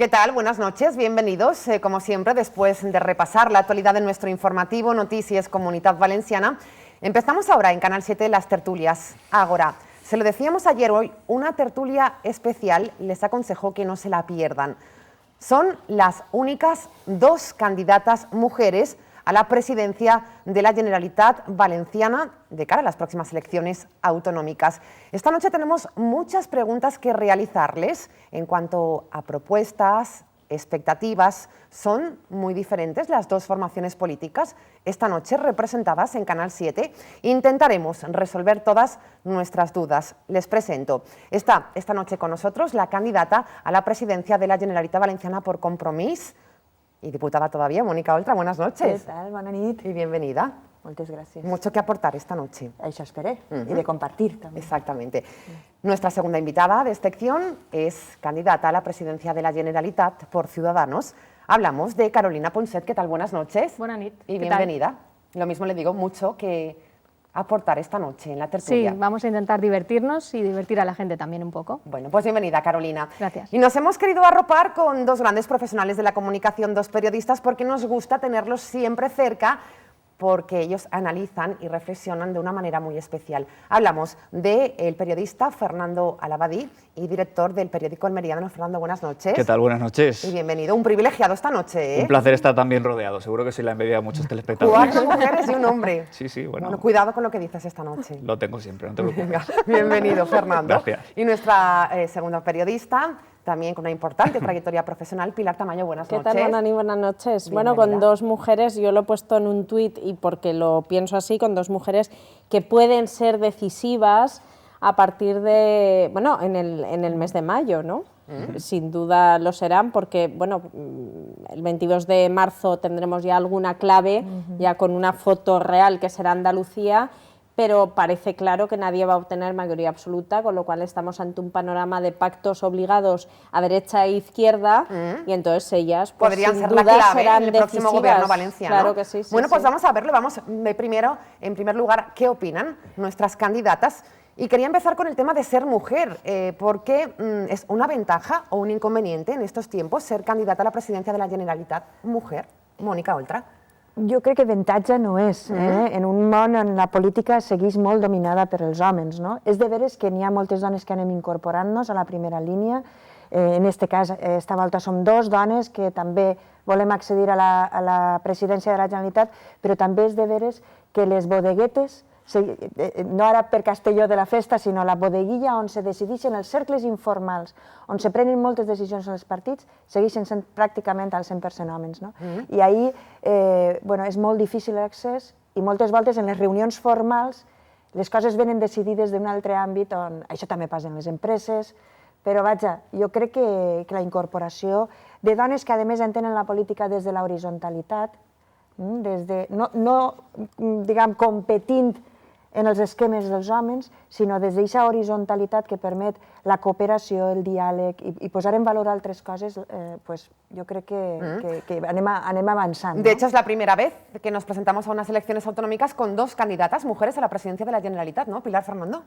¿Qué tal? Buenas noches, bienvenidos. Como siempre, después de repasar la actualidad de nuestro informativo Noticias Comunitat Valenciana, empezamos ahora en Canal 7 las tertulias Ágora. Se lo decíamos ayer, hoy una tertulia especial, les aconsejo que no se la pierdan. Son las únicas dos candidatas mujeres a la presidencia de la Generalitat Valenciana de cara a las próximas elecciones autonómicas. Esta noche tenemos muchas preguntas que realizarles en cuanto a propuestas, expectativas. Son muy diferentes las dos formaciones políticas esta noche representadas en Canal 7. Intentaremos resolver todas nuestras dudas. Les presento. Está esta noche con nosotros la candidata a la presidencia de la Generalitat Valenciana por Compromís y diputada todavía, Mónica Oltra. Buenas noches. ¿Qué tal? Bona nit. Y bienvenida. Muchas gracias. Mucho que aportar esta noche. Això esperé. Y de compartir también. Exactamente. Nuestra segunda invitada de esta sección es candidata a la presidencia de la Generalitat por Ciudadanos. Hablamos de Carolina Ponset. ¿Qué tal? Buenas noches. Buenas noches. Y bienvenida. Lo mismo le digo, mucho que aportar esta noche en la tertulia. Sí, vamos a intentar divertirnos y divertir a la gente también un poco. Bueno, pues bienvenida, Carolina. Gracias. Y nos hemos querido arropar con dos grandes profesionales de la comunicación, dos periodistas, porque nos gusta tenerlos siempre cerca, porque ellos analizan y reflexionan de una manera muy especial. Hablamos del periodista Fernando Alabadí y director del periódico El Meridiano. Fernando, buenas noches. ¿Qué tal? Buenas noches. Y bienvenido. Un privilegiado esta noche, ¿eh? Un placer estar tan bien rodeado. Seguro que soy la envidia de muchos telespectadores. 4 mujeres y un hombre. Sí, bueno. Cuidado con lo que dices esta noche. Lo tengo siempre, no te preocupes. Venga, bienvenido, Fernando. Gracias. Y nuestra segunda periodista, también con una importante trayectoria profesional, Pilar Tamayo, buenas noches. ¿Qué tal, Bonani? Buenas noches. Bienvenida. Bueno, con dos mujeres, yo lo he puesto en un tuit y porque lo pienso así, con dos mujeres que pueden ser decisivas a partir de, bueno, en el mes de mayo, ¿no? Sin duda lo serán porque, bueno, el 22 de marzo tendremos ya alguna clave, ya con una foto real que será Andalucía, pero parece claro que nadie va a obtener mayoría absoluta, con lo cual estamos ante un panorama de pactos obligados a derecha e izquierda, y entonces ellas pues, podrían sin ser duda la clave serán en el próximo decisivas. gobierno valenciano. Claro que sí. Bueno, pues sí. vamos a verlo. Vamos de primero, en primer lugar, ¿qué opinan nuestras candidatas? Y quería empezar con el tema de ser mujer, porque es una ventaja o un inconveniente en estos tiempos ser candidata a la presidencia de la Generalitat mujer. Mónica Oltra. Jo crec que avantatge no és. En un món on la política segueix molt dominada per els homes. No? És de veres que n'hi ha moltes dones que anem incorporant-nos a la primera línia. En aquest cas, esta volta som dos dones que també volem accedir a la presidència de la Generalitat, però també és de veres que les bodeguetes, no ara per Castelló de la Festa, sinó la bodeguilla on se decideixen els cercles informals, on se prenen moltes decisions en els partits, segueixen sent pràcticament al 100% homes. No? I ahir és molt difícil l'accés i moltes voltes en les reunions formals les coses venen decidides d'un altre àmbit on això també passa en les empreses, però vaja, jo crec que la incorporació de dones que a més entenen la política des de l'horizontalitat, no diguem competint en els esquemes dels homes, sinó des d'aquesta horizontalitat que permet la cooperació, el diàleg i posar en valor altres coses, pues yo creo que anem avançant. De hecho, es la primera vez que nos presentamos a unas elecciones autonómicas con dos candidatas mujeres a la presidencia de la Generalitat, ¿no? Pilar, Fernando.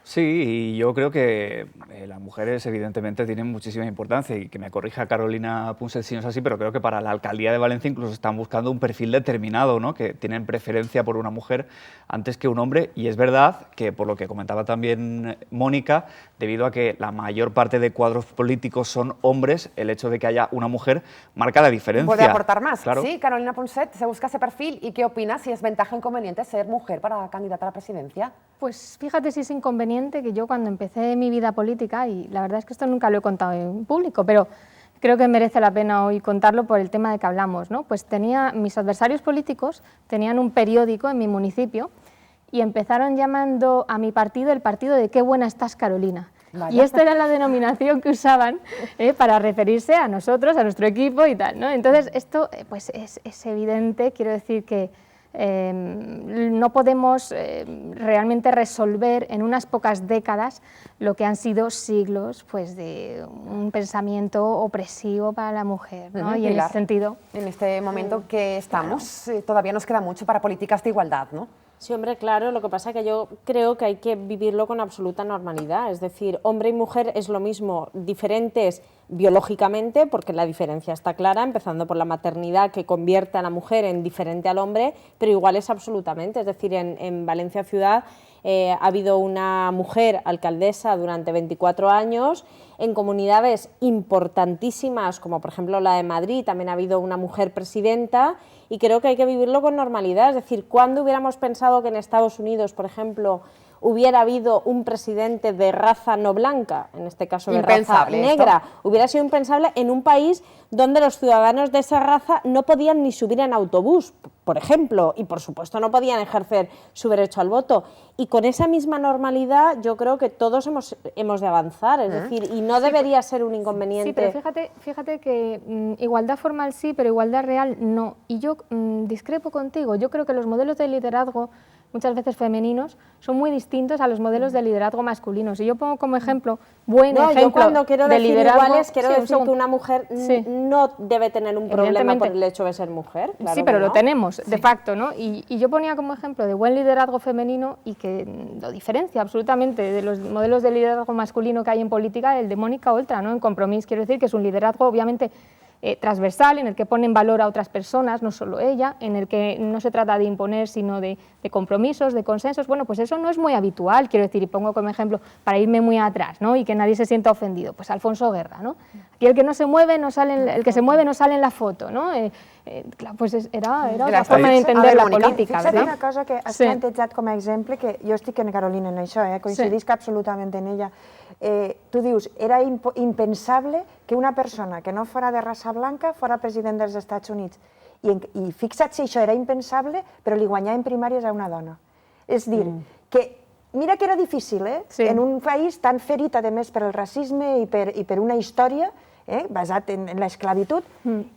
Sí, y yo creo que las mujeres evidentemente tienen muchísima importancia y que me corrija Carolina Ponset si no es así, pero creo que para la alcaldía de Valencia incluso están buscando un perfil determinado, ¿no? Que tienen preferencia por una mujer antes que un hombre, y es verdad que, por lo que comentaba también Mónica, debido a que la mayor parte de cuadros políticos son hombres, el hecho de que haya una mujer marca la diferencia. ¿Puede aportar más? Claro. Sí, Carolina Ponset, ¿se busca ese perfil? ¿Y qué opina? ¿Si es ventaja o inconveniente ser mujer para candidata a la presidencia? Pues fíjate si es inconveniente que yo cuando empecé mi vida política, y la verdad es que esto nunca lo he contado en público, pero creo que merece la pena hoy contarlo por el tema de que hablamos, ¿no? Pues mis adversarios políticos tenían un periódico en mi municipio y empezaron llamando a mi partido el partido de qué buena estás, Carolina. Vaya. Y esta era la denominación que usaban para referirse a nosotros, a nuestro equipo y tal, ¿no? Entonces esto pues es evidente, quiero decir que no podemos realmente resolver en unas pocas décadas lo que han sido siglos pues, de un pensamiento opresivo para la mujer, ¿no? Y en ese sentido... En este momento que estamos, todavía nos queda mucho para políticas de igualdad, ¿no? Sí, hombre, claro, lo que pasa es que yo creo que hay que vivirlo con absoluta normalidad, es decir, hombre y mujer es lo mismo, diferentes biológicamente, porque la diferencia está clara, empezando por la maternidad que convierte a la mujer en diferente al hombre, pero iguales absolutamente. Es decir, en Valencia Ciudad ha habido una mujer alcaldesa durante 24 años, en comunidades importantísimas, como por ejemplo la de Madrid, también ha habido una mujer presidenta, y creo que hay que vivirlo con normalidad. Es decir, ¿cuándo hubiéramos pensado que en Estados Unidos, por ejemplo, hubiera habido un presidente de raza no blanca, en este caso de raza negra? Hubiera sido impensable en un país donde los ciudadanos de esa raza no podían ni subir en autobús, por ejemplo, y por supuesto no podían ejercer su derecho al voto. Y con esa misma normalidad yo creo que todos hemos de avanzar, es decir, y no debería ser un inconveniente. Sí, pero fíjate que igualdad formal sí, pero igualdad real no. Y yo discrepo contigo. Yo creo que los modelos de liderazgo, muchas veces femeninos, son muy distintos a los modelos de liderazgo masculinos. Y yo pongo como ejemplo, yo cuando quiero de decir liderazgo, iguales, quiero decir que una mujer no debe tener un problema por el hecho de ser mujer. Claro, sí, pero no. lo tenemos, de facto, ¿no? Y yo ponía como ejemplo de buen liderazgo femenino y que lo diferencia absolutamente de los modelos de liderazgo masculino que hay en política, el de Mónica Oltra, ¿no? En Compromís, quiero decir que es un liderazgo obviamente transversal, en el que pone en valor a otras personas, no solo ella, en el que no se trata de imponer, sino de compromisos, de consensos. Bueno, pues eso no es muy habitual, quiero decir, y pongo como ejemplo, para irme muy atrás, ¿no? Y que nadie se sienta ofendido, pues Alfonso Guerra, ¿no? Aquí el que no se mueve, el que se mueve no sale en la foto, ¿no? Clar, pues era otra forma de entender la política. Fixa't una cosa que has plantejat com a exemple, que jo estic en Carolina en això, coincidisc absolutament en ella. Tu dius, era impensable que una persona que no fora de raça blanca fora president dels Estats Units. I fixa't si això era impensable, però li guanyar en primàries a una dona. És dir, que mira que era difícil, en un país tan ferit, a més, per el racisme i per una història basat en l'esclavitud,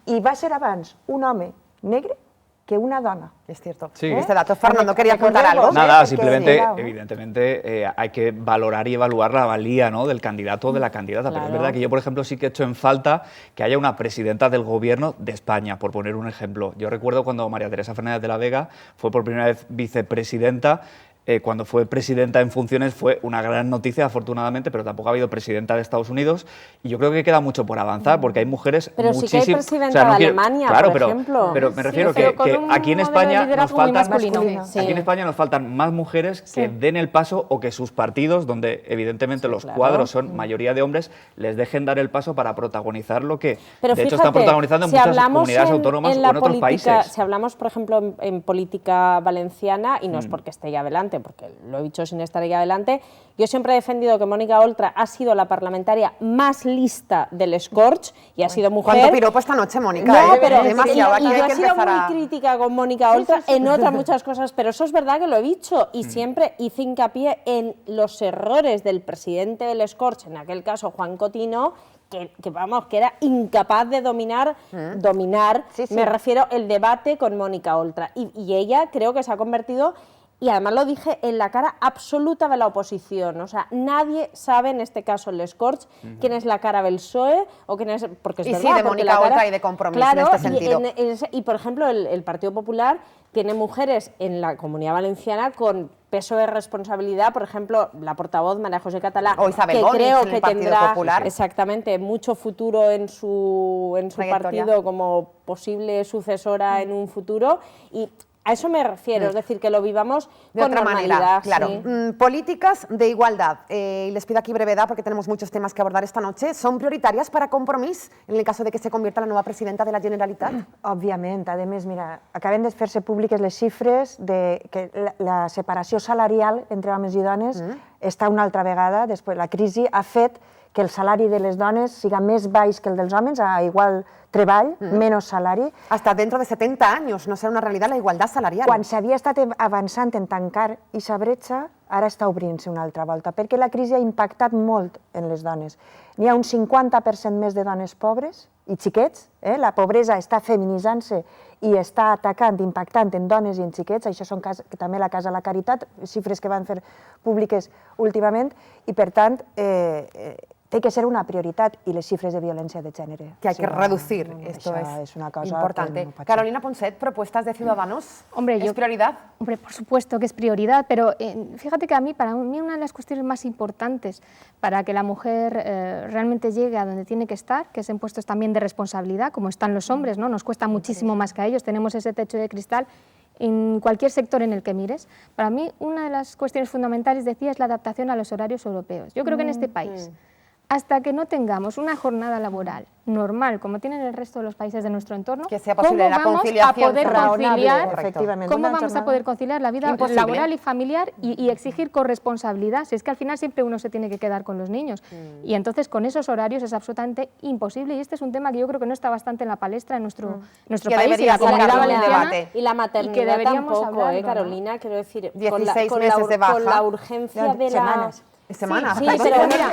i va ser abans un home negre que una dona. Es cierto. Sí. Este dato, Fernando, ¿quería contar algo? Nada, simplemente, evidentemente, hay que valorar y evaluar la valía, ¿no?, del candidato o de la candidata. Claro. Pero es verdad que yo, por ejemplo, sí que he hecho en falta que haya una presidenta del gobierno de España, por poner un ejemplo. Yo recuerdo cuando María Teresa Fernández de la Vega fue por primera vez vicepresidenta. Cuando fue presidenta en funciones fue una gran noticia, afortunadamente, pero tampoco ha habido presidenta de Estados Unidos, y yo creo que queda mucho por avanzar, porque hay mujeres pero muchísimas... Pero sí que hay presidenta de Alemania, claro, por ejemplo. Pero me refiero que aquí en España nos faltan... Sí. Aquí en España nos faltan más mujeres que den el paso, o que sus partidos, donde evidentemente los cuadros son mayoría de hombres, les dejen dar el paso para protagonizar lo que pero de hecho fíjate, están protagonizando en muchas comunidades autónomas o en otros países. Si hablamos, por ejemplo, en política valenciana, y no es porque esté ya adelante, porque lo he dicho sin estar ahí adelante, yo siempre he defendido que Mónica Oltra ha sido la parlamentaria más lista del Scorch y ha sido mujer. ¿Cuánto piropo esta noche, Mónica? No, pero demasiado. y yo he sido muy crítica con Mónica Oltra en otras muchas cosas, pero eso es verdad que lo he dicho, y siempre hice hincapié en los errores del presidente del Scorch, en aquel caso Juan Cotino, que era incapaz de dominar, me refiero, el debate con Mónica Oltra, y ella creo que se ha convertido... Y además lo dije en la cara absoluta de la oposición. O sea, nadie sabe, en este caso el Scorch, quién es la cara del PSOE o quién es... Porque es y verdad, sí, de Mónica Oltra y de Compromís, claro, en este sentido. Y por ejemplo, el Partido Popular tiene mujeres en la Comunidad Valenciana con peso de responsabilidad, por ejemplo, la portavoz María José Catalá, o Isabel que Bonis, creo en que el Partido tendrá Popular. Exactamente mucho futuro en su partido como posible sucesora en un futuro, y a eso me refiero, es decir, que lo vivamos de con otra normalidad. manera, claro. Sí. Políticas de igualdad, y les pido aquí brevedad porque tenemos muchos temas que abordar esta noche, ¿son prioritarias para Compromís en el caso de que se convierta la nueva presidenta de la Generalitat? Òbviament, a més, mira, acaben de fer-se públiques les xifres de que la separació salarial entre homes i dones està una altra vegada, després la crisi ha fet que el salari de les dones siga més baix que el dels homes, a igual treball, menos salari. Hasta dentro de 70 años no serà una realitat la igualtat salarial. Quan s'havia estat avançant en tancar aquesta bretxa, ara està obrint-se una altra volta, perquè la crisi ha impactat molt en les dones. N'hi ha un 50% més de dones pobres i xiquets, la pobresa està feminitzant-se i està atacant, impactant en dones i en xiquets, això són també la Casa de la Caritat, xifres que van fer públiques últimament, i per tant té que ser una prioritat i les xifres de violència de gènere. Que hay que reducir, esto es una cosa importante. que no pot ser. Carolina Ponset, propuestas de Ciudadanos, Hombre, ¿es prioridad? Hombre, por supuesto que es prioridad, pero fíjate que para mí una de las cuestiones más importantes para que la mujer realmente llegue a donde tiene que estar, que es en puestos también de responsabilidad, como están los hombres, ¿no? Nos cuesta muchísimo más que a ellos, tenemos ese techo de cristal en cualquier sector en el que mires. Para mí una de las cuestiones fundamentales, decía, es la adaptación a los horarios europeos. Yo creo que en este país, hasta que no tengamos una jornada laboral normal, como tienen el resto de los países de nuestro entorno, que sea posible la ¿cómo conciliación vamos a poder conciliar, efectivamente, cómo una vamos a jornada poder conciliar la vida imposible. laboral y familiar y exigir corresponsabilidad? Si es que al final siempre uno se tiene que quedar con los niños. Y entonces con esos horarios es absolutamente imposible. Y este es un tema que yo creo que no está bastante en la palestra en nuestro Que país y debería la comunidad sacarlo en valenciana. debate. Y la que maternidad deberíamos tampoco, hablarlo, ¿no? Carolina, quiero decir, 16 meses de baja. con la urgencia de Semanas. Semanas. Sí, perdón. pero mira,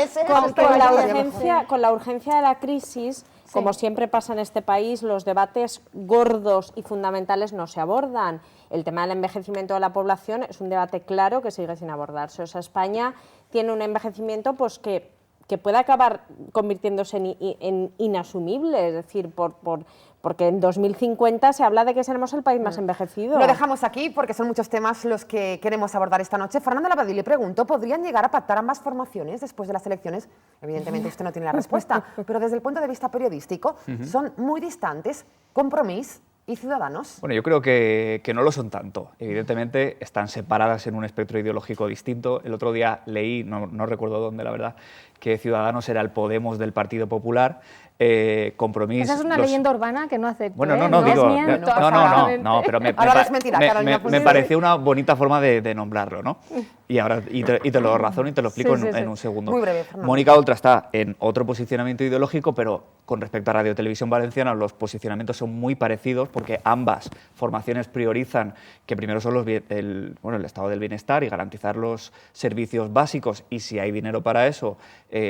Meses. con la urgencia de la crisis, como siempre pasa en este país, los debates gordos y fundamentales no se abordan. El tema del envejecimiento de la población es un debate claro que sigue sin abordarse. O sea, España tiene un envejecimiento pues que puede acabar convirtiéndose en inasumible, es decir, porque en 2050 se habla de que seremos el país más envejecido. Lo dejamos aquí porque son muchos temas los que queremos abordar esta noche. Fernando Labadí, le pregunto, ¿podrían llegar a pactar ambas formaciones después de las elecciones? Evidentemente usted no tiene la respuesta, pero desde el punto de vista periodístico son muy distantes Compromís y Ciudadanos. Bueno, yo creo que no lo son tanto. Evidentemente están separadas en un espectro ideológico distinto. El otro día leí, no recuerdo dónde, la verdad, que Ciudadanos era el Podemos del Partido Popular. Compromís... Esa es una leyenda urbana que no acepto. Bueno, no no, digo... desmiento, No, absolutamente. pero Ahora es mentira, Carolina, me pareció una bonita forma de nombrarlo, ¿no? Y ahora te lo razono y te lo explico Sí, sí, en sí. un segundo. Muy breve, Fernando. Mónica Oltra está en otro posicionamiento ideológico, pero con respecto a Radio Televisión Valenciana los posicionamientos son muy parecidos porque ambas formaciones priorizan que primero son el estado del bienestar y garantizar los servicios básicos, y si hay dinero para eso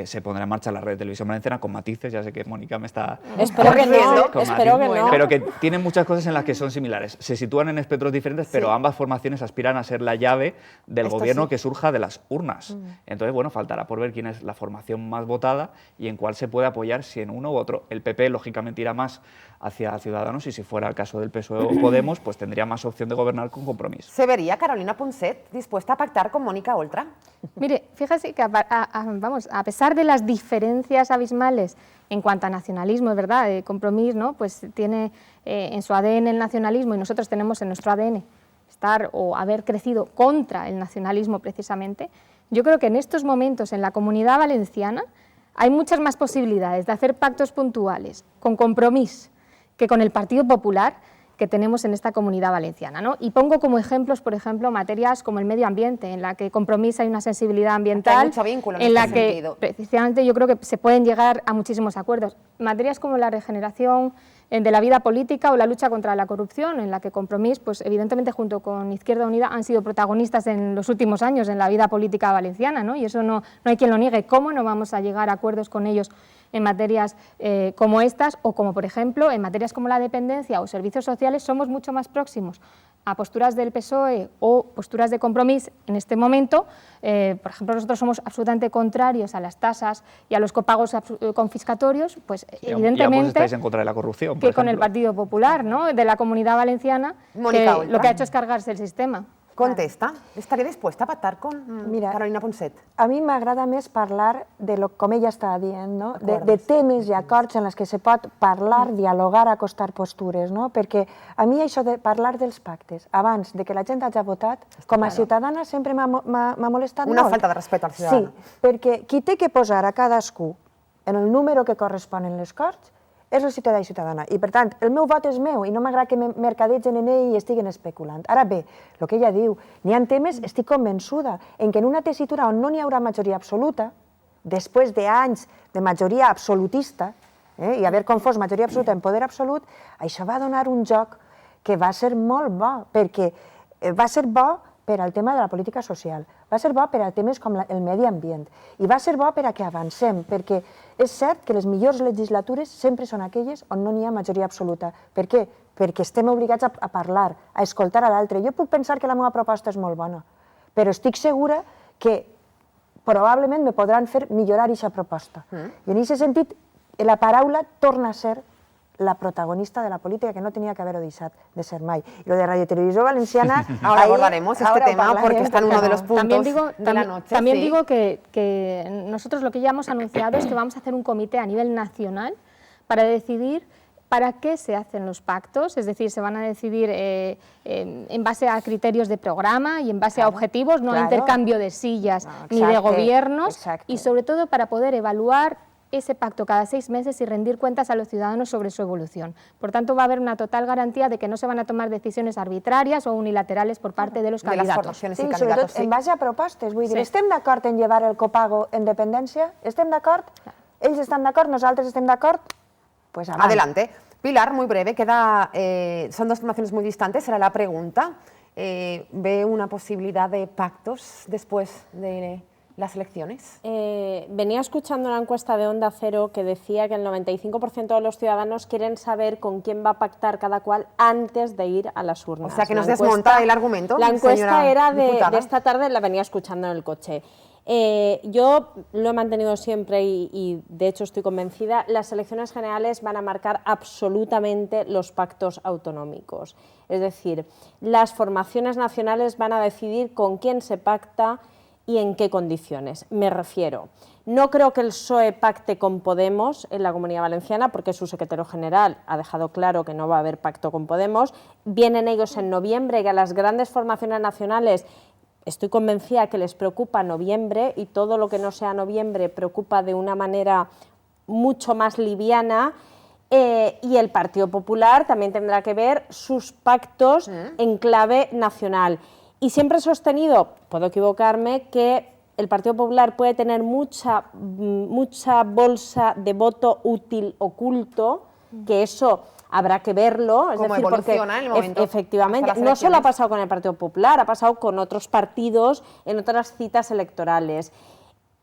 se pondrá en marcha la Radio Televisión Valenciana, con matices. Ya sé que Mónica me está... Espero que no, con espero que matices, no. pero que tienen muchas cosas en las que son similares. Se sitúan en espectros diferentes, pero ambas formaciones aspiran a ser la llave del Esto gobierno sí. que surja de las urnas. Entonces, bueno, faltará por ver quién es la formación más votada y en cuál se puede apoyar, si en uno u otro. El PP, lógicamente, irá más hacia Ciudadanos, y si fuera el caso del PSOE o Podemos, pues tendría más opción de gobernar con Compromís. ¿Se vería Carolina Ponset dispuesta a pactar con Mónica Oltra? Mire, fíjese que a pesar de las diferencias abismales en cuanto a nacionalismo, es verdad, Compromís, ¿no? Pues tiene en su ADN el nacionalismo, y nosotros tenemos en nuestro ADN estar o haber crecido contra el nacionalismo precisamente. Yo creo que en estos momentos en la Comunidad Valenciana hay muchas más posibilidades de hacer pactos puntuales con Compromís que con el Partido Popular que tenemos en esta Comunidad Valenciana, ¿no? Y pongo como ejemplos, por ejemplo, materias como el medio ambiente, en la que Compromís hay una sensibilidad ambiental, Hay mucho vínculo en en la este que sentido. precisamente yo creo que se pueden llegar a muchísimos acuerdos. Materias como la regeneración de la vida política o la lucha contra la corrupción, en la que Compromís, pues evidentemente junto con Izquierda Unida, han sido protagonistas en los últimos años en la vida política valenciana, ¿no? Y eso no hay quien lo niegue. ¿Cómo no vamos a llegar a acuerdos con ellos en materias como estas, o como por ejemplo en materias como la dependencia o servicios sociales? Somos mucho más próximos a posturas del PSOE o posturas de Compromís en este momento. Por ejemplo, nosotros somos absolutamente contrarios a las tasas y a los copagos confiscatorios, pues Y ambos evidentemente estáis en contra de la corrupción, por que con el ejemplo. Partido Popular, ¿no? De la Comunidad Valenciana, Mónica que Oltra. lo que ha hecho es cargarse el sistema. Contesta, ¿estaria dispuesta a pactar con Mira, Carolina Ponset? A mi m'agrada més parlar de, com ella estava dient, no? de temes i acords en els que se pot parlar, dialogar, acostar postures, no? Perquè a mi això de parlar dels pactes abans de que la gent hagi votat, com a ciutadana sempre m'ha molestat Una molt. falta de respecte al ciutadano. Sí, perquè qui té que posar a cadascú en el número que correspon en les Corts és el ciutadà i ciutadana. I, per tant, el meu vot és meu i no m'agrada que mercadegen en ell i estiguen especulant. Ara bé, el que ella diu, n'hi ha temes, estic convençuda, en què en una tessitura on no n'hi haurà majoria absoluta, després d'anys de majoria absolutista, i haver confós majoria absoluta en poder absolut, això va donar un joc que va ser molt bo, perquè va ser bo per al tema de la política social, va ser bo per a temes com el medi ambient, i va ser bo per a que avancem, perquè és cert que les millors legislatures sempre són aquelles on no n'hi ha majoria absoluta. Per què? Perquè estem obligats a parlar, a escoltar a l'altre. Jo puc pensar que la meva proposta és molt bona, però estic segura que probablement me podran fer millorar aquesta proposta. I en aquest sentit, la paraula torna a ser la protagonista de la política, que no tenía que haber deixat de ser mai. Y lo de Radio Televisión Valenciana... Ahora abordaremos este tema porque está en uno de los puntos de la noche. También digo que nosotros lo que ya hemos anunciado es que vamos a hacer un comité a nivel nacional para decidir para qué se hacen los pactos, es decir, se van a decidir en base a criterios de programa y en base a objetivos, no a intercambio de sillas ni de gobiernos, y sobre todo para poder evaluar ese pacto cada 6 meses y rendir cuentas a los ciudadanos sobre su evolución. Por tanto, va a haber una total garantía de que no se van a tomar decisiones arbitrarias o unilaterales por parte de los candidatos. Sí, sobretot en base a propostes. Vull dir, estem d'acord en llevar el copago en dependència? Estem d'acord? Ells estan d'acord? Nosaltres estem d'acord? Pues adelante. Pilar, muy breve, son dos formaciones muy distantes, será la pregunta. ¿Ve una posibilidad de pactos después de las elecciones? Venía escuchando una encuesta de Onda Cero que decía que el 95% de los ciudadanos quieren saber con quién va a pactar cada cual antes de ir a las urnas. O sea, que nos desmonta el argumento. La encuesta era de esta tarde, la venía escuchando en el coche. Yo lo he mantenido siempre y de hecho estoy convencida, las elecciones generales van a marcar absolutamente los pactos autonómicos. Es decir, las formaciones nacionales van a decidir con quién se pacta y en qué condiciones. Me refiero, no creo que el PSOE pacte con Podemos en la Comunidad Valenciana porque su secretario general ha dejado claro que no va a haber pacto con Podemos. Vienen ellos en noviembre, que a las grandes formaciones nacionales estoy convencida que les preocupa noviembre y todo lo que no sea noviembre preocupa de una manera mucho más liviana. Y el Partido Popular también tendrá que ver sus pactos en clave nacional. Y siempre he sostenido, puedo equivocarme, que el Partido Popular puede tener mucha bolsa de voto útil oculto, que eso habrá que verlo, es decir, porque en el momento, efectivamente no solo ha pasado con el Partido Popular, ha pasado con otros partidos en otras citas electorales.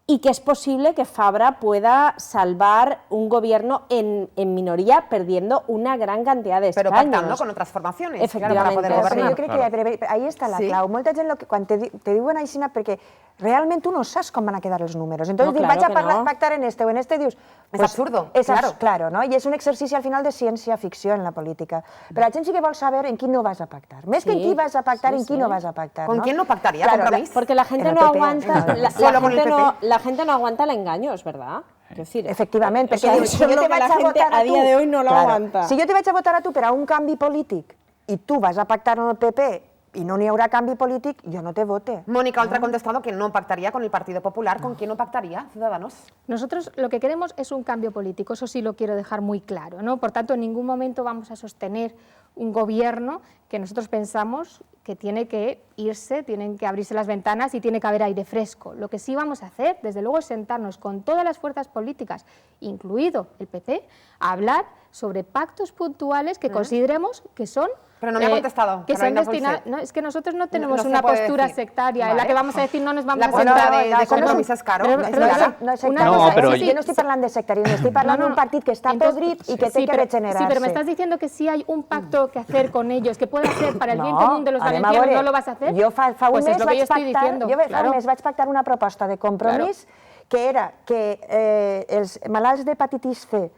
Y que es posible que Fabra pueda salvar un gobierno en minoría perdiendo una gran cantidad de escaños. Pero pactando con otras formacions. Efectivamente. Para poder governar. Jo crec que ahí està la clau. Molta gent quan te diuen aixina perquè realment tu no saps com van a quedar els números. Entonces, No, claro vaig a pactar en este o en este, dius... Es absurdo, claro, ¿no? Y es un exercici al final de ciència-ficció en la política. Però la gent sí que vol saber en qui no vas a pactar. Més que en qui vas a pactar, en qui no vas a pactar. ¿Con quién no pactaría? ¿Compromís? Porque la gente no aguanta... La gente no aguanta el engaño, es verdad. Decir, efectivament, perquè si jo te vaig a votar a dia d'avui no lo aguanta. Si jo te vaig a votar a tu per a un canvi polític i tu vas a pactar amb el PP y no habrá cambio político, yo no te vote. Mónica Oltra ha contestado que no pactaría con el Partido Popular. ¿Con quién no pactaría, Ciudadanos? Nosotros lo que queremos es un cambio político, eso sí lo quiero dejar muy claro, ¿no? Por tanto, en ningún momento vamos a sostener un gobierno que nosotros pensamos que tiene que irse, tienen que abrirse las ventanas y tiene que haber aire fresco. Lo que sí vamos a hacer, desde luego, es sentarnos con todas las fuerzas políticas, incluido el PP, a hablar sobre pactos puntuales que consideremos que son... Pero no me ha contestado. Que son destinados. No, es que nosotros no tenemos una postura sectaria en la que vamos a decir no nos vamos a sentar. De Compromís és caro. Pero yo no estoy hablando de sectarismo, estoy hablando de un partido que está podrit y que tiene que regenerarse. Sí, pero me estás diciendo que si hay un pacto que hacer con ellos, que pueda ser para el bien común de los valencianos, ¿no lo vas a hacer? Jo fa un mes vaig pactar una proposta de Compromís que era que els malalts d'hepatitis C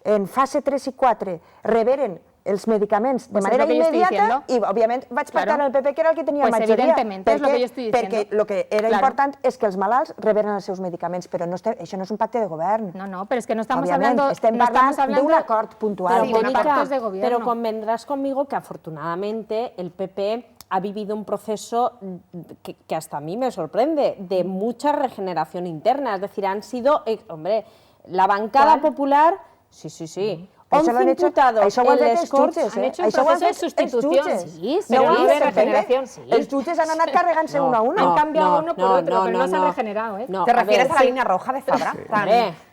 en fase 3 i 4 reberen els medicaments de manera immediata i, òbviament, vaig pactar amb el PP, que era el que tenia majoria. Perquè el que era important és que els malalts reberen els seus medicaments, però això no és un pacte de govern. No, però és que no estamos hablando... Estem parlant d'un acord puntual. Pero convendrás conmigo que, afortunadamente, el PP ha vivido un proceso que hasta a mí me sorprende, de mucha regeneración interna. Es decir, han sido... Hombre, la bancada popular... Sí. 11 imputados en les Corts han hecho un proceso de sustitución. Sí, de regeneración, sí. Els jutges han anat carregant-se uno a uno. Han cambiado uno por otro, pero no se han regenerado. ¿Te refieres a la línea roja de Fabra?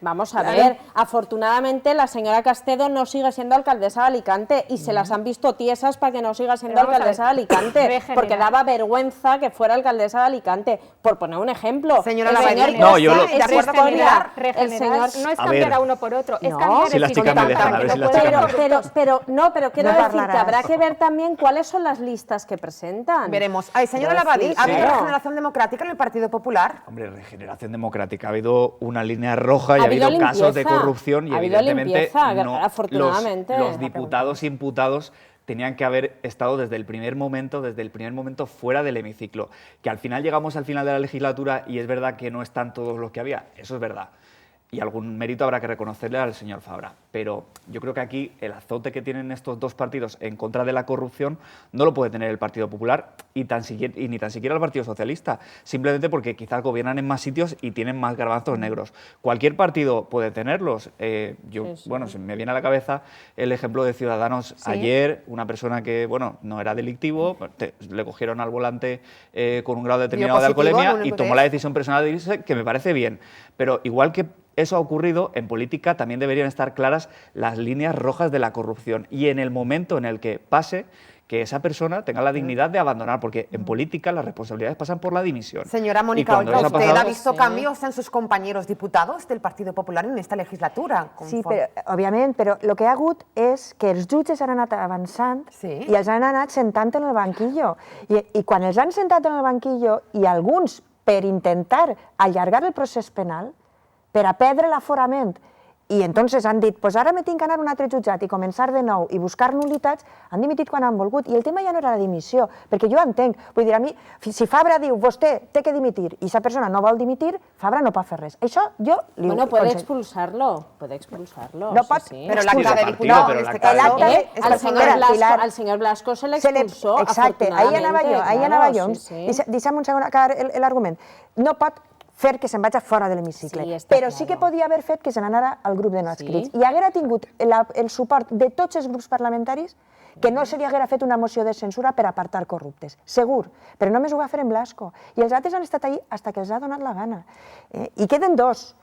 Vamos a ver. Afortunadamente, la señora Castedo no sigue siendo alcaldesa de Alicante y se las han visto tiesas para que no siga siendo alcaldesa de Alicante, porque daba vergüenza que fuera alcaldesa de Alicante. Por poner un ejemplo. Señora Lavarén, no es cambiar a uno por otro, es cambiar si las chicas me dejan ver si las chicas... pero quiero No decir que parlarás. habrá que ver también cuáles son las listas que presentan. Veremos. Ay, señora Quiero Labadí, decir, ¿ha habido claro. regeneración democrática en el Partido Popular? Hombre, regeneración democrática. Ha habido una línea roja y Ha ha habido habido casos de limpieza. corrupción y Ha habido evidentemente limpieza, no, afortunadamente. los diputados imputados tenían que haber estado desde el primer momento fuera del hemiciclo. Que al final llegamos al final de la legislatura y es verdad que no están todos los que había, eso es verdad. Y algún mérito habrá que reconocerle al señor Fabra. Pero yo creo que aquí el azote que tienen estos dos partidos en contra de la corrupción no lo puede tener el Partido Popular y ni tan siquiera el Partido Socialista, simplemente porque quizás gobiernan en más sitios y tienen más garbanzos negros. Cualquier partido puede tenerlos. Bueno, se me viene a la cabeza el ejemplo de Ciudadanos ayer, una persona que, bueno, no era delictivo, le cogieron al volante con un grado determinado de positivo, alcoholemia ¿no? y tomó la decisión personal de irse, que me parece bien. Pero igual que eso ha ocurrido, en política también deberían estar claras las líneas rojas de la corrupción y en el momento en el que pase, que esa persona tenga la dignidad de abandonar, porque en política las responsabilidades pasan por la dimisión. Señora Y Mónica cuando Oltra, eso ¿usted pasado- ha visto cambios en sus compañeros diputados del Partido Popular en esta legislatura? Sí, però, òbviament, però el que hi ha hagut és que els jutges han anat avançant Sí. i els han anat sentant en el banquillo. I quan els han sentat en el banquillo, i alguns per intentar allargar el procés penal, per a perdre l'aforament, i entonces han dit, pues ara me tinc que anar a un altre jutjat i començar de nou i buscar nulitats, han dimitit quan han volgut. I el tema ja no era la dimissió, perquè jo entenc, vull dir, a mi, si Fabra diu, vostè té que dimitir, i esa persona no vol dimitir, Fabra no pot fer res. Això jo li Bueno, puede aconsello. expulsarlo, puede expulsarlo. No sí, pot- sí. Pero la Sí, acta de del diputado, partido, en pero este la acta- caso, El acta- Al señor Blasco se le Se le- expulsó, exacte, ahí anava jo, afortunadamente, sí, claro, sí, sí. Deixa'm un segon acabar l'argument. No pot fer que se'n vagi fora de l'hemicicle, Sí, està però sí que claro. podia haver fet que se n'anara al grup de no adscrits. Sí. I haguera tingut el suport de tots els grups parlamentaris que no se li haguera fet una moció de censura per apartar corruptes, segur, però només ho va fer en Blasco. I els altres han estat ahí fins que els ha donat la gana. I queden dos.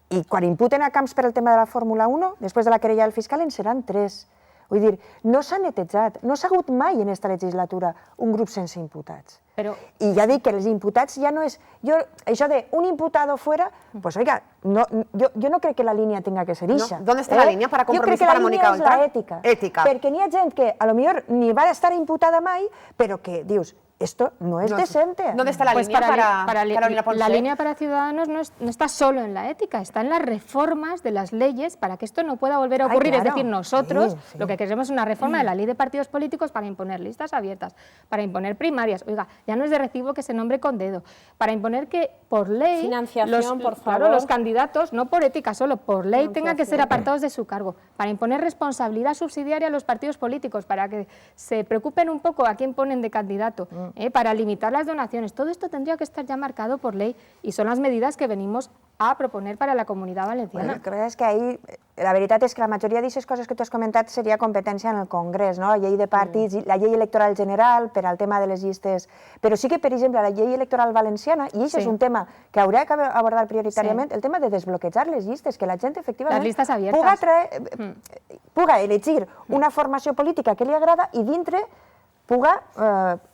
I quan imputen a Camps per el tema de la Fórmula 1, després de la querella del fiscal, en seran tres. Vull dir, no s'ha netejat, no s'ha hagut mai en esta legislatura un grup sense imputats. Però- I ja dic que els imputats ja no és... Això de un imputado fuera, pues oiga, yo no crec que la línia tenga que ser ixa. ¿Dónde está la línea para compromiso para Mónica Jo crec que la línia és Oltra? la Ética. Perquè n'hi ha gent que a lo millor ni va estar imputada mai, però que dius, esto no es decente. ¿Dónde está la Pues línea para li- Carolina Ponce? la línea para Ciudadanos no está solo en la ética, está en las reformas de las leyes para que esto no pueda volver a Ay, ocurrir. claro. Es decir, nosotros Sí, sí. lo que queremos es una reforma de la ley de partidos políticos para imponer listas abiertas, para imponer primarias. Oiga, ya no es de recibo que se nombre con dedo, para imponer que por ley Financiación, por claro, favor. los candidatos, no por ética solo, por ley tengan que ser Financiación. apartados de su cargo, para imponer responsabilidad subsidiaria a los partidos políticos, para que se preocupen un poco a quién ponen de candidato, para limitar las donaciones. Todo esto tendría que estar ya marcado por ley y son las medidas que venimos a proponer para la Comunidad Valenciana. El que passa és que ahir, la veritat és que la majoria d'aquestes coses que tu has comentat seria competència en el Congrés, no? La llei de partits, la llei electoral general per al tema de les llistes, però sí que, per exemple, la llei electoral valenciana, i això Sí. és un tema que haurà que abordar prioritàriament, el tema de desbloquejar les llistes, que la gent efectivament Las listas abiertas. puga elegir una formació política que li agrada i dintre puga,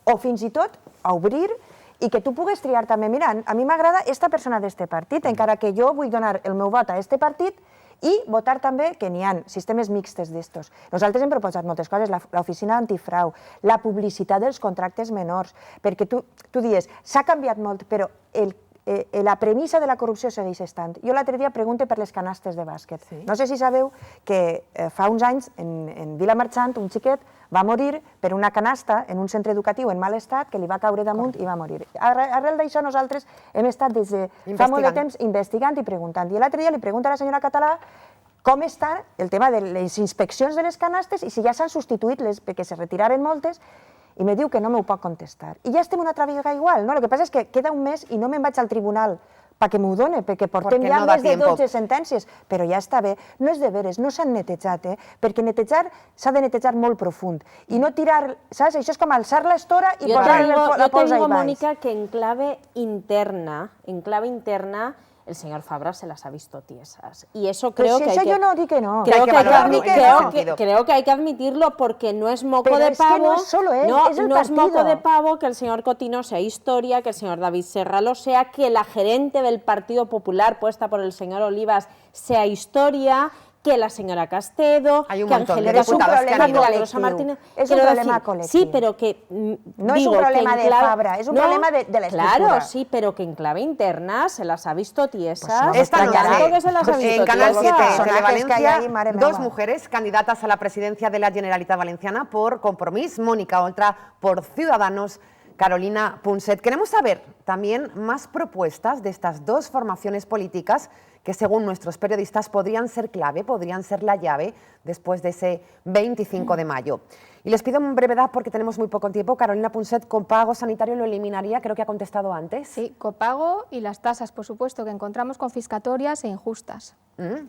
o fins i tot, obrir i que tu pugues triar també, mira, a mi m'agrada esta persona d'este partit, encara que jo vull donar el meu vot a este partit i votar també que n'hi ha sistemes mixtes d'estos. Nosaltres hem proposat moltes coses, l'oficina antifrau, la publicitat dels contractes menors, perquè tu dius, s'ha canviat molt, però la premissa de la corrupció segueix estant. Jo l'altre dia pregunto per les canastes de bàsquet. No sé si sabeu que fa uns anys en Vilamarxant un xiquet va morir per una canasta en un centre educatiu en mal estat que li va caure damunt i va morir. Arrel d'això nosaltres hem estat des de fa molt de temps investigant i preguntant. I l'altre dia li pregunto a la senyora Català com està el tema de les inspeccions de les canastes i si ja s'han substituït les, perquè se retiraren moltes, i me diu que no m'ho pot contestar. I ja estem una altra vegada igual, no? El que passa és que queda un mes i no me'n vaig al tribunal perquè m'ho done, perquè portem ja més de 12 sentències, però ja està bé. No és de veres, no s'han netejat, perquè netejar s'ha de netejar molt profund i no tirar, saps? Això és com alçar l'estora i posar la pols ahí baix. Mónica, que en clave interna, el señor Fabra se las ha visto tiesas. Y eso creo que hay que... yo no digo que no. Creo Creo que hay que admitirlo porque no es moco Pero de es que pavo. no es solo él, es el no es moco partido. de pavo que el señor Cotino sea historia, que el señor David Serra lo sea, que la gerente del Partido Popular puesta por el señor Olivas sea historia, que la señora Castedo, Hay un que montón de Angélica diputados que han ido. Milagrosa Martínez. Es un Quiero problema decir, colectivo. Sí, pero que No es un problema de Fabra, es un problema de la estructura. Claro, sí, pero que en clave interna se las ha visto tiesas. Pues Esta Claro que noche, se las ha visto en Canal 7 tiesas. Personajes que hay Televalencia, ahí, mare dos meva. mujeres candidatas a la presidencia de la Generalitat Valenciana por Compromís, Mónica Oltra por Ciudadanos, Carolina Punset. Queremos saber también más propuestas de estas dos formaciones políticas que según nuestros periodistas podrían ser clave, podrían ser la llave después de ese 25 de mayo. Y les pido en brevedad porque tenemos muy poco tiempo. Carolina Punset, ¿copago sanitario lo eliminaría? Creo que ha contestado antes. Sí, copago y las tasas, por supuesto, que encontramos confiscatorias e injustas.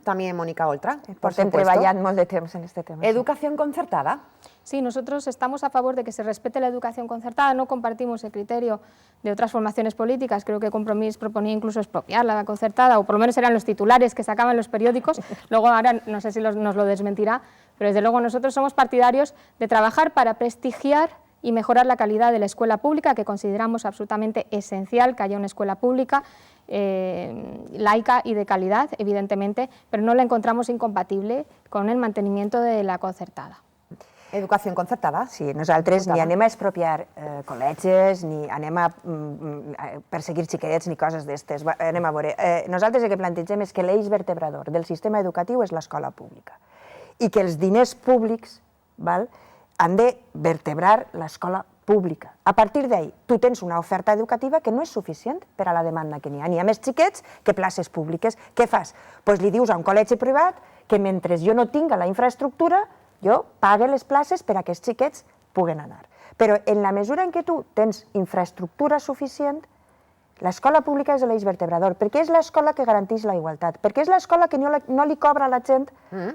También Mónica Oltra, por Portem supuesto. treballant molt de temps en este tema. sí. ¿Educación concertada? Sí, nosotros estamos a favor de que se respete la educación concertada, no compartimos el criterio de otras formaciones políticas, creo que Compromís proponía incluso expropiar la concertada, o por lo menos eran los titulares que sacaban los periódicos, luego ahora no sé si nos lo desmentirá, pero desde luego nosotros somos partidarios de trabajar para prestigiar y mejorar la calidad de la escuela pública, que consideramos absolutamente esencial que haya una escuela pública laica y de calidad, evidentemente, pero no la encontramos incompatible con el mantenimiento de la concertada. Educación concertada? Sí, nosaltres ni anem a expropiar col·legis, ni anem a perseguir xiquets ni coses d'estes. Anem a veure. Nosaltres el que plantegem és que l'eix vertebrador del sistema educatiu és l'escola pública i que els diners públics han de vertebrar l'escola pública. A partir d'ahí, tu tens una oferta educativa que no és suficient per a la demanda que n'hi ha. N'hi ha més xiquets que places públiques. Què fas? Doncs li dius a un col·legi privat que mentre jo no tinga la infraestructura, jo pague les places per a que els xiquets puguen anar. Però en la mesura en què tu tens infraestructura suficient, l'escola pública és l'eix vertebrador, perquè és l'escola que garanteix la igualtat, perquè és l'escola que no li cobra a la gent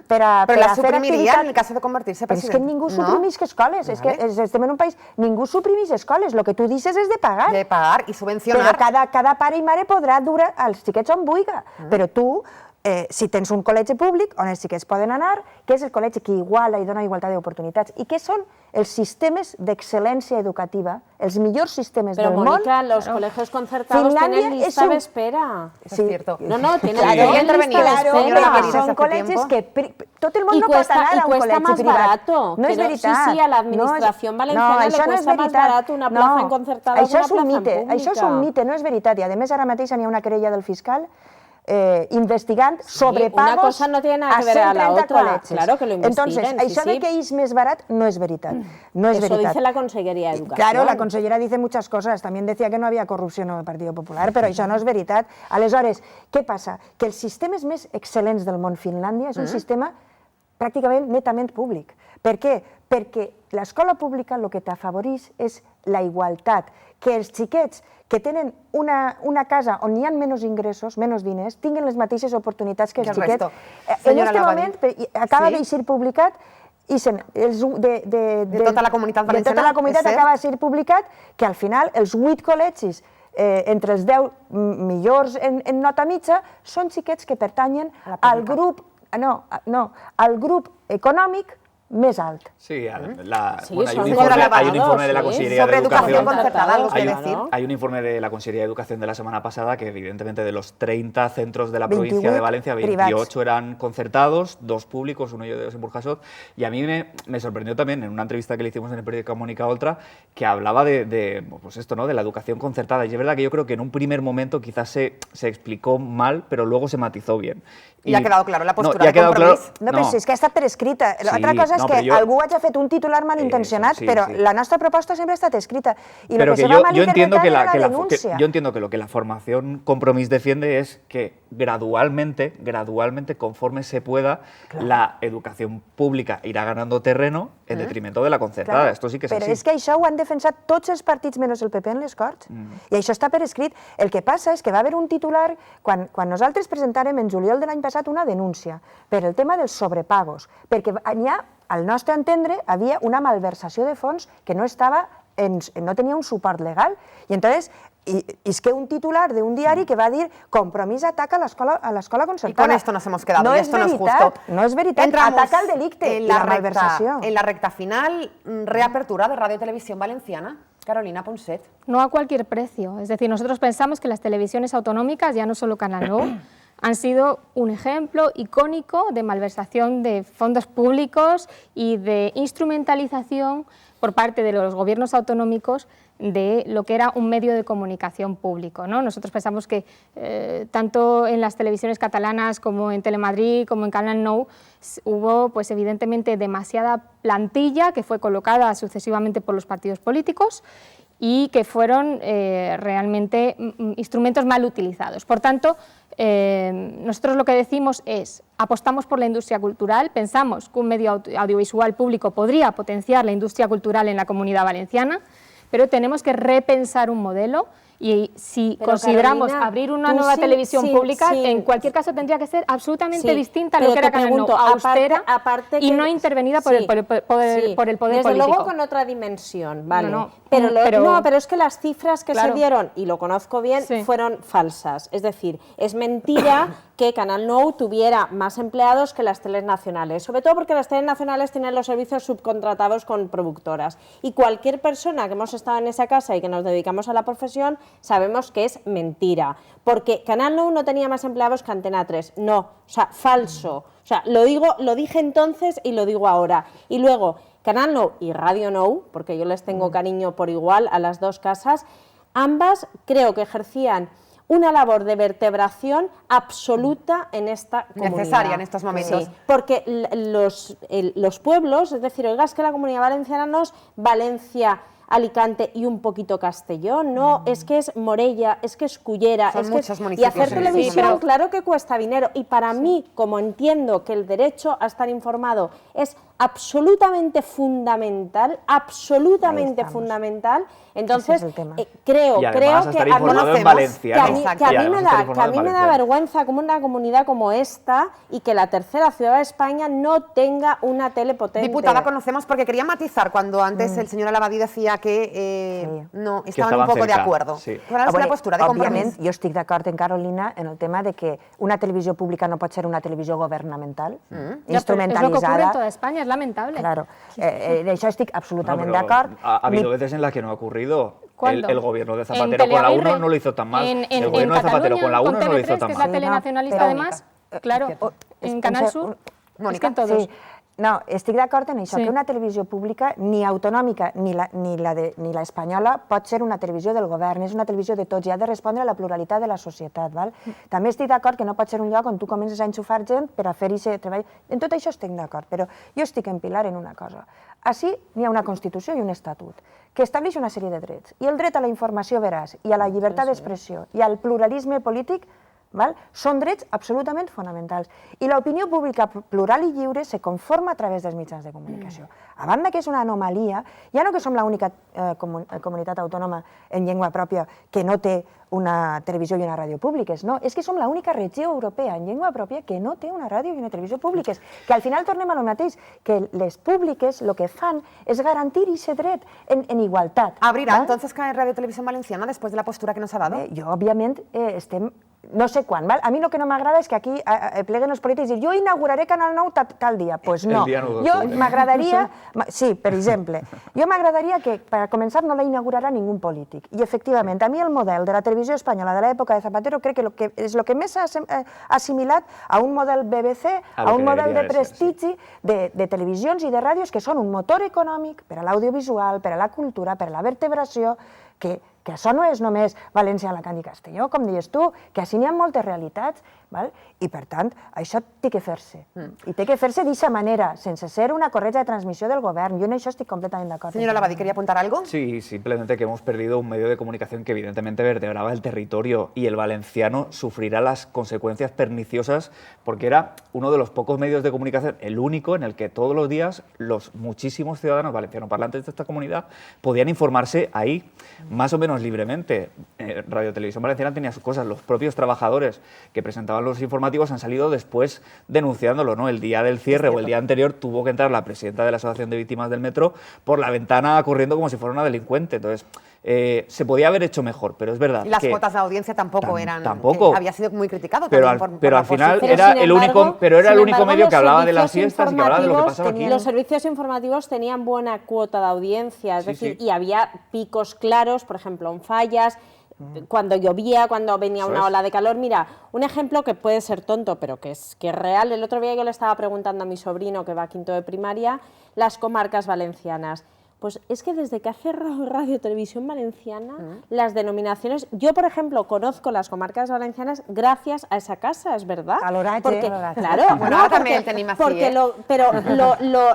per a Però la fer suprimiria activitat. en el cas de convertir-se Però és president. que ningú suprimeix escoles, és que estem en un país, ningú suprimeix escoles, el que tu dices és de pagar. De pagar i Però subvencionar. cada pare i mare podrà dur els xiquets on vulgui, però tu, si tens un col·legi públic on els xiquets poden anar, que és el col·legi que iguala i dona igualtat d'oportunitats, i què són els sistemes d'excel·lència educativa, els millors sistemes Pero del món. Mónica, los colegios concertados Finlandia tienen es lista un- de espera. Es cierto. No, tienen Claro, tienen ya intervenía, lista de claro, espera. señora Pérez, són hace col·legis tiempo. que tot el món Y no cuesta- pot anar a un cuesta col·legi más privat. barato. No és Creo- veritat. sí, a la administración valenciana le això no és cuesta más veritat. barato una plaza en concertada que això una és un plaza en mite, pública. Això és un mite, no és veritat. I a més ara mateix n'hi ha una querella del fiscal investigant sobrepagos una cosa no tiene nada a que ver a la 130 otra. col·legis. Claro que lo investiguen, Entonces, sí, això de sí. que és més barat no és veritat. No és Eso veritat. dice la Consellería de Educación. Claro, la consellera dice muchas cosas. También decía que no había corrupción en el Partido Popular, però això no és veritat. Aleshores, què passa? Que els sistemes més excel·lents del món, Finlàndia, és un sistema pràcticament netament públic. Per què? Perquè l'escola pública el que t'afavoreix és la igualtat, que els xiquets que tenen una casa on hi ha menys ingressos, menys diners, tinguin les mateixes oportunitats que els Que el xiquets. resto. En Senyora aquest Lavadí. moment acaba Sí. de ser publicat de tota la comunitat de tota valenciana, la comunitat és cert. acaba de ser publicat que al final els 8 col·legis entre els 10 millors en nota mitja són xiquets que pertanyen A la al pública. grup, al grup econòmic més alt. Sí, Sí, bueno, hay son un informe de la colaboradores, Consellería Sobre de educación Educación. concertada, algo que Hay- decir. Hay un informe de la Consellería de Educación de la semana pasada que evidentemente de los 30 centros de la 28 provincia de Valencia, privats. 28 eran concertados, 2 públicos, uno de ellos en Burjasot, y a mí me sorprendió también en una entrevista que le hicimos en el periódico Mónica Oltra que hablaba pues esto, ¿no?, de la educación concertada, y es verdad que yo creo que en un primer momento quizás se explicó mal, pero luego se matizó bien. Y ha quedado claro la postura no, ya de ha quedado claro, Compromís. No, però si és que ha estat per escrita. Sí, L'altra cosa és no, que però jo- algú hagi fet un titular malintencionat, sí, però sí. la nostra proposta sempre ha estat escrita. I Pero el que que se va yo entiendo malinterpretar que, era la que denúncia. yo entiendo que lo que la formación Compromís defiende es que gradualmente, conforme se pueda, la educación pública irá ganando terreno en detrimento de la concertada. Claro, Esto sí que es però así. és que això ho han defensat tots els partits menys el PP en les Corts. I això està per escrit. El que passa és que va haver un titular, quan nosaltres presentàrem en juliol de l'any passat una denúncia per el tema dels sobrepagos, perquè n'hi ha, al nostre entendre, havia una malversació de fons que no tenia un suport legal. I entonces isqué un titular de un diari que va dir Compromís ataca a l'escola concertada. Y con esto nos hemos quedado, No y és esto no es veritat, justo. no és veritat, Entramos ataca el delicte en i la la malversació. En la recta final, reapertura de Radio Televisión Valenciana. Carolina Punset. No a cualquier precio. Es decir, nosotros pensamos que las televisiones autonómicas, ya no solo Canal No, han sido un ejemplo icónico de malversación de fondos públicos y de instrumentalización por parte de los gobiernos autonómicos de lo que era un medio de comunicación público, ¿no? Nosotros pensamos que tanto en las televisiones catalanas como en Telemadrid, como en Canal Nou, hubo pues evidentemente demasiada plantilla que fue colocada sucesivamente por los partidos políticos y que fueron realmente instrumentos mal utilizados. Por tanto, nosotros lo que decimos es, apostamos por la industria cultural, pensamos que un medio audiovisual público podría potenciar la industria cultural en la Comunidad Valenciana, pero tenemos que repensar un modelo y si consideramos Carolina, abrir una nueva televisión pública, en cualquier caso tendría que ser absolutamente distinta a lo que era Canal Nou, austera y no intervenida por el poder Desde político. Desde luego con otra dimensión, vale. Pero es que las cifras que se dieron, y lo conozco bien, fueron falsas. Es decir, es mentira que Canal Nou tuviera más empleados que las teles nacionales, sobre todo porque las teles nacionales tienen los servicios subcontratados con productoras. Y cualquier persona que hemos estado en esa casa y que nos dedicamos a la profesión, sabemos que es mentira, porque Canal Nou no tenía más empleados que Antena 3, no, o sea, falso, o sea, lo dije entonces y lo digo ahora. Y luego, Canal Nou y Radio Nou, porque yo les tengo cariño por igual a las dos casas, ambas creo que ejercían una labor de vertebración absoluta en esta comunidad. Necesaria en estos momentos. Sí, porque los pueblos, es decir, oiga, es que la Comunidad Valenciana no es Valencia, Alicante y un poquito Castellón, no, es que es Morella, es que es Cullera, son muchos municipios. Y hacer televisión, claro que cuesta dinero, y para mí, como entiendo que el derecho a estar informado es absolutamente fundamental, entonces creo que a mí me da vergüenza como una comunidad como esta y que la tercera ciudad de España no tenga una tele potente. Diputada, conocemos, porque quería matizar cuando antes el señor Alabadí decía que no estaban un poco de acuerdo. ¿Cuál és la postura de compromís? Jo estic d'acord amb Carolina en el tema de que una televisió pública no pot ser una televisió governamental, instrumentalitzada. Es lo que ocurre en toda España, es lamentable. Claro, en això estic absolutament d'acord. Ha habido veces en las que no ha ocurrido. El gobierno de Zapatero con la 1 no lo hizo tan mal. El gobierno de Zapatero con la 1 no lo hizo tan mal. Que es la tele nacionalista, además, claro, en Canal Sur, es que en todos. No, estic d'acord en això, que una televisió pública, ni autonòmica ni la espanyola, pot ser una televisió del govern, és una televisió de tots i ha de respondre a la pluralitat de la societat. També estic d'acord que no pot ser un lloc on tu comences a enxufar gent per a fer aquest treball. En tot això estic d'acord, però jo estic en pilar en una cosa. Així n'hi ha una Constitució i un Estatut que estableix una sèrie de drets, i el dret a la informació veraç, i a la llibertat d'expressió, i al pluralisme polític, són drets absolutament fonamentals. I l'opinió pública plural i lliure se conforma a través dels mitjans de comunicació. A banda que és una anomalia, ja no que som l'única comunitat autònoma en llengua pròpia que no té una televisió i una ràdio públiques, no, és que som l'única regió europea en llengua pròpia que no té una ràdio i una televisió públiques, que al final tornem a lo mateix, que les públiques el que fan és garantir aquest dret en igualtat. ¿Abrirá entonces Radio Televisión Valenciana después de la postura que nos ha dado? Jo, òbviament, estem... No sé quan, a mi el que no m'agrada és que aquí pleguen els polítics i diuen jo inauguraré Canal Nou tal dia. Doncs no, jo m'agradaria, sí, per exemple, jo m'agradaria que per començar no la inaugurarà ningú polític. I efectivament, a mi el model de la televisió espanyola de l'època de Zapatero crec que és el que més s'ha assimilat a un model BBC, a un model de prestigi de televisions i de ràdios que són un motor econòmic per a l'audiovisual, per a la cultura, per a la vertebració, que això no és només València, Alacant i Castelló, com dius tu, que així n'hi ha moltes realitats, i per tant, això té que fer-se. I té que fer-se d'aquesta manera, sense ser una corretja de transmissió del govern. Jo en això estic completament d'acord. Señora Alabadí, ¿quería apuntar algo? Sí, simplemente que hemos perdido un medio de comunicación que evidentemente vertebraba el territorio y el valenciano sufrirá las consecuencias perniciosas porque era uno de los pocos medios de comunicación, el único en el que todos los días los muchísimos ciudadanos valencianoparlantes de esta comunidad podían informarse ahí más o menos libremente. Radio Televisión Valenciana tenía sus cosas, los propios trabajadores que presentaban los informativos han salido después denunciándolo, ¿no? El día del cierre o el día anterior tuvo que entrar la presidenta de la Asociación de Víctimas del Metro por la ventana corriendo como si fuera una delincuente. Entonces, se podía haber hecho mejor, pero es verdad. Y las que cuotas de audiencia tampoco eran. Tampoco. Había sido muy criticado. Pero al final era el único medio que hablaba de las fiestas y que hablaba de lo que pasaba aquí. Los servicios informativos tenían buena cuota de audiencia, es decir, y había picos claros, por ejemplo, en Fallas. cuando llovía, cuando venía Eso una es. ola de calor. Mira, un ejemplo que puede ser tonto, pero que es real. El otro día yo le estaba preguntando a mi sobrino, que va a quinto de primaria, las comarcas valencianas. Pues es que desde que ha cerrado Radio Televisión Valenciana, las denominaciones... Yo, por ejemplo, conozco las comarcas valencianas gracias a esa casa, ¿es verdad? A l'oratge. Porque, A l'oratge. claro, Bueno, ahora también el tenim así, porque ¿eh? pero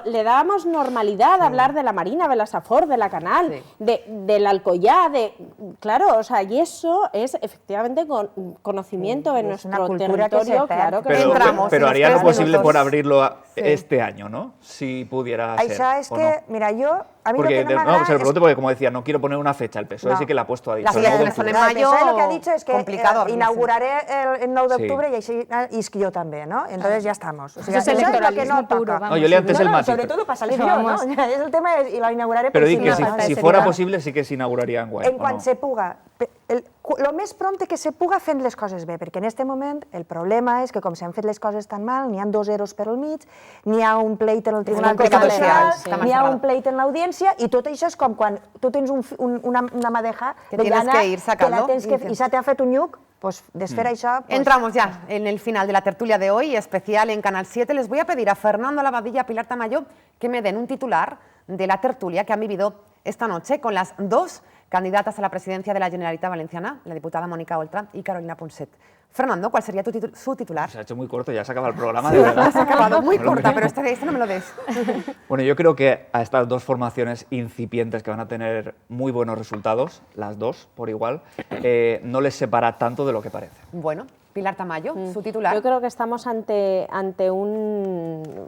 le dábamos normalidad a hablar de la Marina, de la Safor, de la Canal, Sí. del Alcoyá, claro, o sea, y eso es efectivamente conocimiento en es una nuestro cultura que se territorio, perd. claro que Pero sí. entramos pero en los haría lo 3 posible minutos. por abrirlo Sí. este año, ¿no? Si pudiera ser. Això és ¿o que, no? mira, jo... A mi Porque, lo que no no, m'agrada se lo és pregunto porque, como decía, no quiero poner una fecha. El PSOE No. sí que la ha puesto ahí. Las el 9 de elecciones son en octubre. mayo. El PSOE lo que ha dicho es que complicado abrirse. inauguraré el 9 de Sí. octubre y així isc jo també, ¿no? Entonces ya estamos. O sea, Eso es eso es lo que electoralismo no puro, toca. vamos. No, yo leí antes el matiz. sobre todo para salir yo, Vamos. ¿no? Es el tema y lo inauguraré. Pero di sí que me si, falta si ese fuera día. posible sí que s'inauguraria enguany, En o quan no? se puga, lo més prompte que se puga fent les coses bé, perquè en aquest moment el problema és que com s'han fet les coses tan mal, n'hi ha 2 EROs per al mig, n'hi ha un pleit en el Tribunal complicado, Constitucional, sí. Està n'hi ha cerrado. un pleit en l'audiència, i tot això és com quan tu tens una madeja Que de tienes llana que ir sacando, la tens que, dices. i se t'ha fet un lluc, pues desfer això... Pues, Entramos ya en el final de la tertulia de hoy, especial en Canal 7. Les voy a pedir a Fernando Lavadilla y a Pilar Tamayo que me den un titular de la tertulia que han vivido esta noche con las 2 candidatas a la presidencia de la Generalitat Valenciana, la diputada Mónica Oltra y Carolina Ponset. Fernando, ¿cuál sería su titular? Se ha hecho muy corto, ya se acaba el programa, de verdad. Has acabado muy Me lo corta, merezco. pero este no me lo des. Bueno, yo creo que a estas 2 formaciones incipientes que van a tener muy buenos resultados, las 2 por igual, no les separa tanto de lo que parece. Bueno, Pilar Tamayo, su titular. Yo creo que estamos ante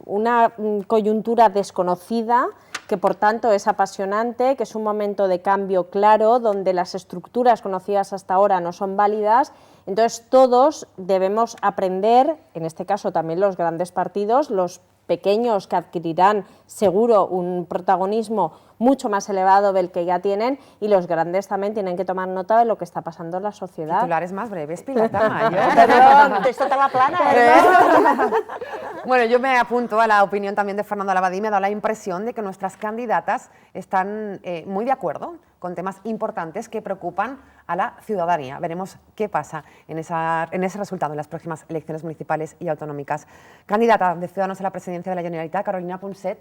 una coyuntura desconocida, que por tanto es apasionante, que es un momento de cambio claro, donde las estructuras conocidas hasta ahora no son válidas. Entonces todos debemos aprender, en este caso también los grandes partidos, los pequeños que adquirirán seguro un protagonismo mucho más elevado del que ya tienen, y los grandes también tienen que tomar nota de lo que está pasando en la sociedad. Titulares más breves, Pilar Tamayo. Perdón, tens tota la plana, Bueno, yo me apunto a la opinión también de Fernando Lavadí. Me ha dado la impresión de que nuestras candidatas están muy de acuerdo con temas importantes que preocupan a la ciudadanía. Veremos qué pasa en ese resultado en las próximas elecciones municipales y autonómicas. Candidata de Ciudadanos a la presidencia de la Generalitat, Carolina Ponset,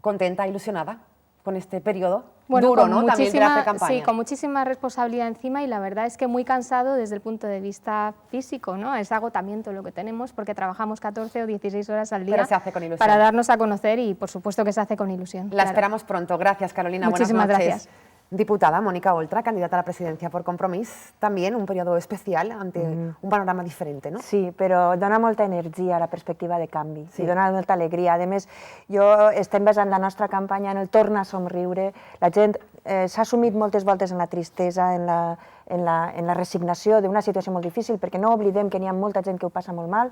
contenta, ilusionada con este periodo duro, con ¿no? También de la muchísima- pre-campaña. Sí, con muchísima responsabilidad encima, y la verdad es que muy cansado desde el punto de vista físico, ¿no? Es agotamiento lo que tenemos, porque trabajamos 14 o 16 horas al día Pero se hace con ilusión. para darnos a conocer, y por supuesto que se hace con ilusión. La claro. esperamos pronto. Gracias, Carolina. Muchísimas Buenas noches. gracias. Diputada Mónica Oltra, candidata a la presidencia por Compromís, también un periodo especial ante un panorama diferente, ¿no? Sí, però dona molta energia a la perspectiva de canvi, i dona molta alegria. A més, estem basant la nostra campanya en el torna a somriure. La gent s'ha assumit moltes voltes en la tristesa, en la resignació d'una situació molt difícil, perquè no oblidem que n'hi ha molta gent que ho passa molt mal,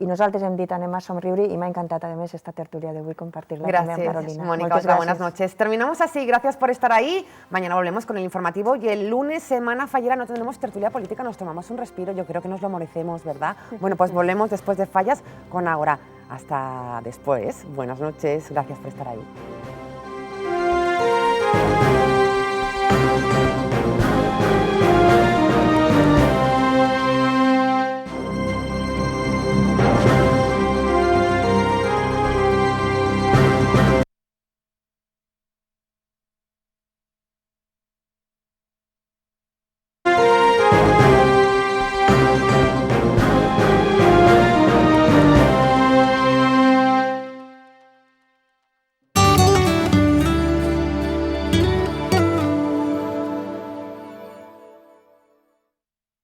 i nosaltres hem dit anem a somriure, i m'ha encantat, a més, esta tertulia d'avui compartir-la també amb Gracias, Carolina. Mónica Moltes Oltra. Buenas gràcies. noches. Terminamos así. Gracias por estar ahí. Mañana volvemos con el informativo y el lunes, semana fallera, no tendremos tertulia política. Nos tomamos un respiro. Yo creo que nos lo merecemos, ¿verdad? Bueno, pues volvemos después de Fallas con Ágora. Hasta después. Buenas noches. Gracias por estar ahí.